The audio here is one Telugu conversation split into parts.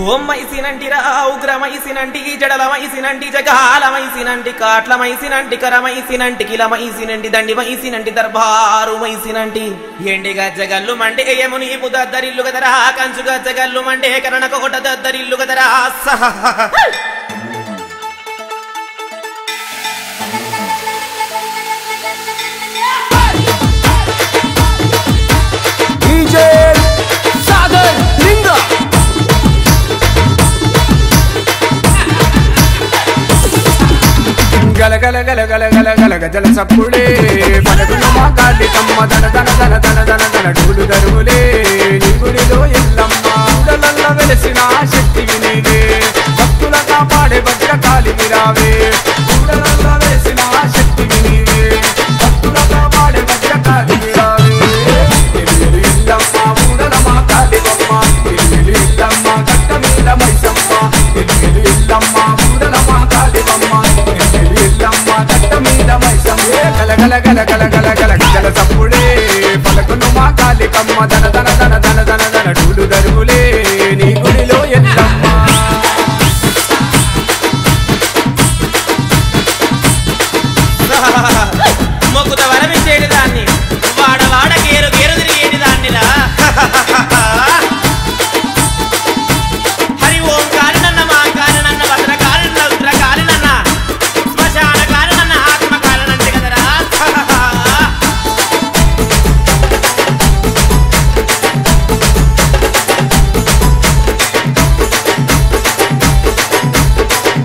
ఓమైసినంటిరా ఉగ్రమైసినంటి జడలమైసినంటి జగాలమైసినంటి కాట్లమైసినంటి కరమైసినంటి కిలమైసినంటి దండిమైసినంటి దర్బారుమైసినంటి ఎండిగా జగల్లు మండే యముని దద్దరిల్లు గదరా కంచుగా జగల్లు మండే కరణకోట దద్దరిల్లు గదరా గల గల గల గల గల గల గజల సప్పుడే పలుకున మా కాలి కమ్మ దన దన దన దన దన దన డూలు దరువులే నీ గుడిలో ఎల్లమ్మ ఉడలల్ల వెలసిన శక్తివి నీవే భక్తుల కాపాడే భద్రకాళి విరావే ఉడలల్ల వెలసిన శక్తివి నీవే భక్తుల కాపాడే భద్రకాళి విరావే ఎల్లమ్మ ఉడల మా కాలి బొమ్మ ఎల్లమ్మ కట్ట మీద మైసమ్మ ఎల్లమ్మ ఉడల మా కాలి బొమ్మ గల గల గల గల గల గల గల సప్పుడే పలుకును మా కాలి కమ్మ దన దన దన దన దన దన డూలు దరువులే నీ గుడిలో ఎల్లమ్మ మొక్కుత వరమిచ్చేటి దాన్ని వాడవాడ గేరు గేరు తిరిగేటి దాన్నిలా హరి ఓం కారణన్న మా కారణన్న భద్ర కారణన్న రుద్ర కారణన్న శ్మశాన కారణన్న ఆత్మ కారణంటే కదరా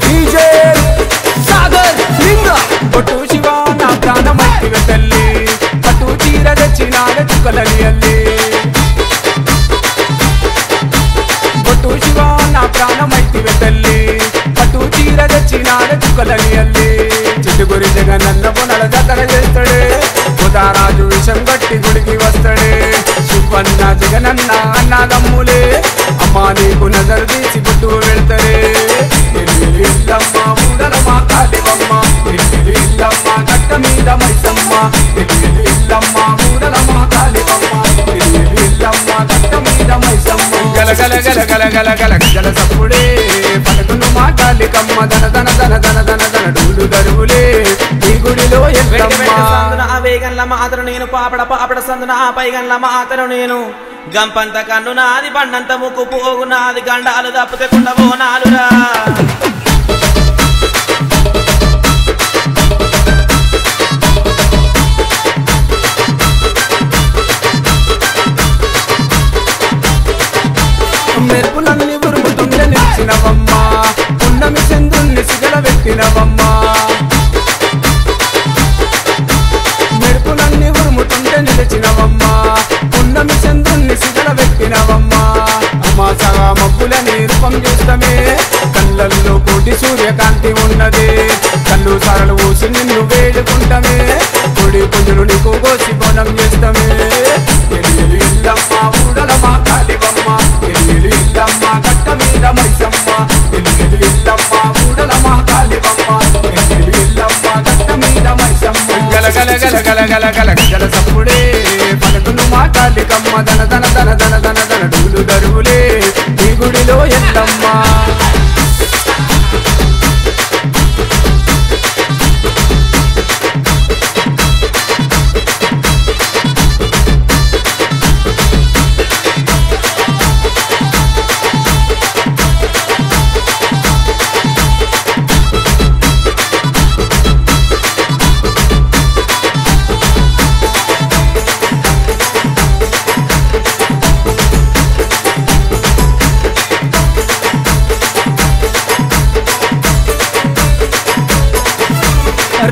డీజే సాగర్ లింగ ఒట్టు శివ నా ప్రాణమైతివే తల్లి పట్టు చీర తెచ్చినాడ చుక్కలని అల్లి ఒట్టు శివ నా ప్రాణమైతివే తల్లి పట్టు చీర తెచ్చినాడ చుక్కలని అల్లి చిట్టుగురి జగనన్న పునల దగ్గర చేస్తాడే ఉదారాజు విషం గట్టి గుడికి వస్తాడే శివన్న జగనన్న అన్నదమ్ములే అమ్మా నీకు నజరు తీసి పుట్టు వెళ్తారే ఇల్లమ్మ ఊడల మా కాలివమ్మ ఇల్లమ్మ కట్ట మీద మైసమ్మ ఇల్లమ్మ ఊడల మా కాలివమ్మ ఇల్లమ్మ కట్ట మీద మైసమ్మ గల గల గల గల గల గల గల సప్పుడే పలుకును మా కాలికమ్మ దన దన దన దన దన దన డూలు దరువులే ఈ గుడిలో ఎల్లమ్మ వేగంల మాతరు నేను పాపడ పాపడ సందున పైగంల మాతరు నేను గంపంత కన్ను నాది బండంత ముక్కు పోగు నాది గండాలు తప్పితే కుండవో నాలురా మెరుపులన్నీ ఉరుముతుండే నిలిచినవమ్మ పున్నమి చంద్రుణ్ణి సిగల పెట్టినవమ్మ మెరుపులన్నీ ఉరుముతుండే నిలిచినవమ్మ పున్నమి చంద్రుణ్ణి సిగల పెట్టినవమ్మ అమాసగా మబ్బులని రూపం చేస్తమే కళ్ళల్లో కోటి సూర్యకాంతి ఉన్నది కళ్ళు సరలు ఊసి నిన్ను వేడుకుంటమే కొడి పుంజులు నీకు కోసి బోనం చేస్తమే ఇల్లమ్మ ఊడల మా కాలివమ్మ ఇల్లమ్మ కట్ట మీద మైసమ్మ ఇల్లమ్మ ఊడల మా కాలివమ్మ ఇల్లమ్మ కట్ట మీద మైసమ్మ గల గల గల గల గల గల గల సప్పుడే పలుకును మా కాలికమ్మ దన దన దన దన దన దన డూలు దరువులే ఈ గుడిలో ఎల్లమ్మ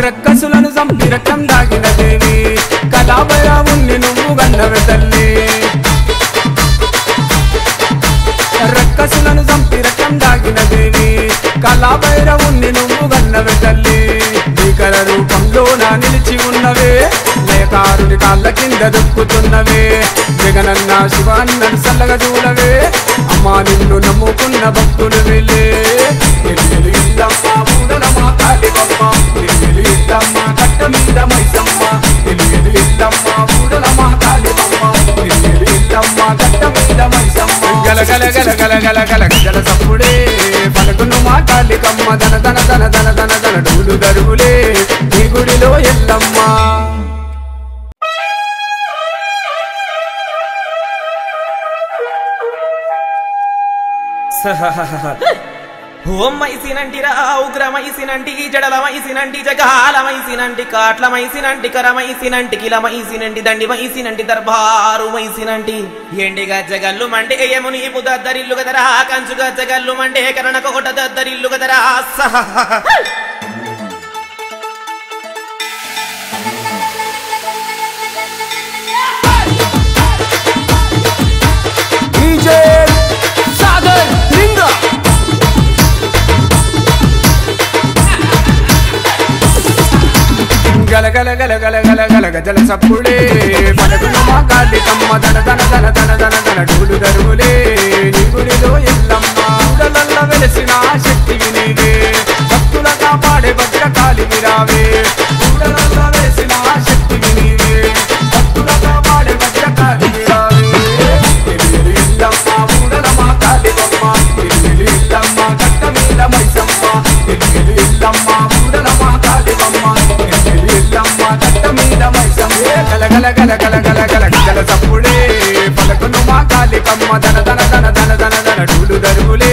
రక్కసులను చంపి రక్తం దాగిన దేవి కళాభైరావుణ్ణి నువ్వు గన్నవే తల్లి రక్కసులను చంపి రక్తం దాగిన దేవి కళాభైరావుణ్ణి నువ్వు గన్నవే తల్లి భీకర రూపంలో నా నిలిచి ఉన్నవే లయకారుని కాళ్ళ కింద దుక్కుతున్నవే జగనన్న శివాన్నను సల్లగా చూడవే అమ్మా నిన్ను నమ్ముకున్న భక్తులు వెళ్ళే ఇల్లమ్మ ఊడల మా కాలివమ్మ ఇల్లమ్మ కట్ట మీద మైసమ్మ ఇల్లమ్మ ఊడల మా కాలివమ్మ ఇల్లమ్మ కట్ట మీద మైసమ్మ గల గల గల గల గజల సప్పుడే పలుకును మా కాళికమ్మ ధన ధన ధన ధన ధన ధన డూలు దరువులే ఈ గుడిలో ఎల్లమ్మ ఓమ్మైసినంటిరా ఉగ్రమైసినంటి జడలమైసినంటి జగాలమైసినంటి కాట్లమైసినంటి కరమైసినంటి కిలమైసినంటి దండిమైసినంటి దర్బారు మైసినంటి ఎండిగా జగల్లు మండే యముని దద్దరిల్లు గదరా కంచుగా జగల్లు మండే కరణకోట దద్దరిల్లు గదరా గల గల గల గల గల గల గజల సప్పుడే పలుకును మా కాళికమ్మ ధన ధన ధన ధన ధన ధన డూలు దరువులే నీ గుడిలో ఎల్లమ్మ ఉడలల్ల వెలసిన శక్తివి నీవే భక్తుల కాపాడే భద్రకాళి విరావే ఉడలల్ల వెలసిన శక్తివి నీవే భక్తుల కాపాడే భద్రకాళి విరావే ఎల్లమ్మ ఉడల మా కాళికమ్మ ఎల్లమ్మ గట్ట మీద మైసమ్మ ఎల్లమ్మ ఉడల మా కాళికమ్మ గల గల గల గల గల గల గల సప్పుడే పలుకును మా కాళికమ్మ ధన ధన ధన ధన ధన ధన డూలు దరువులే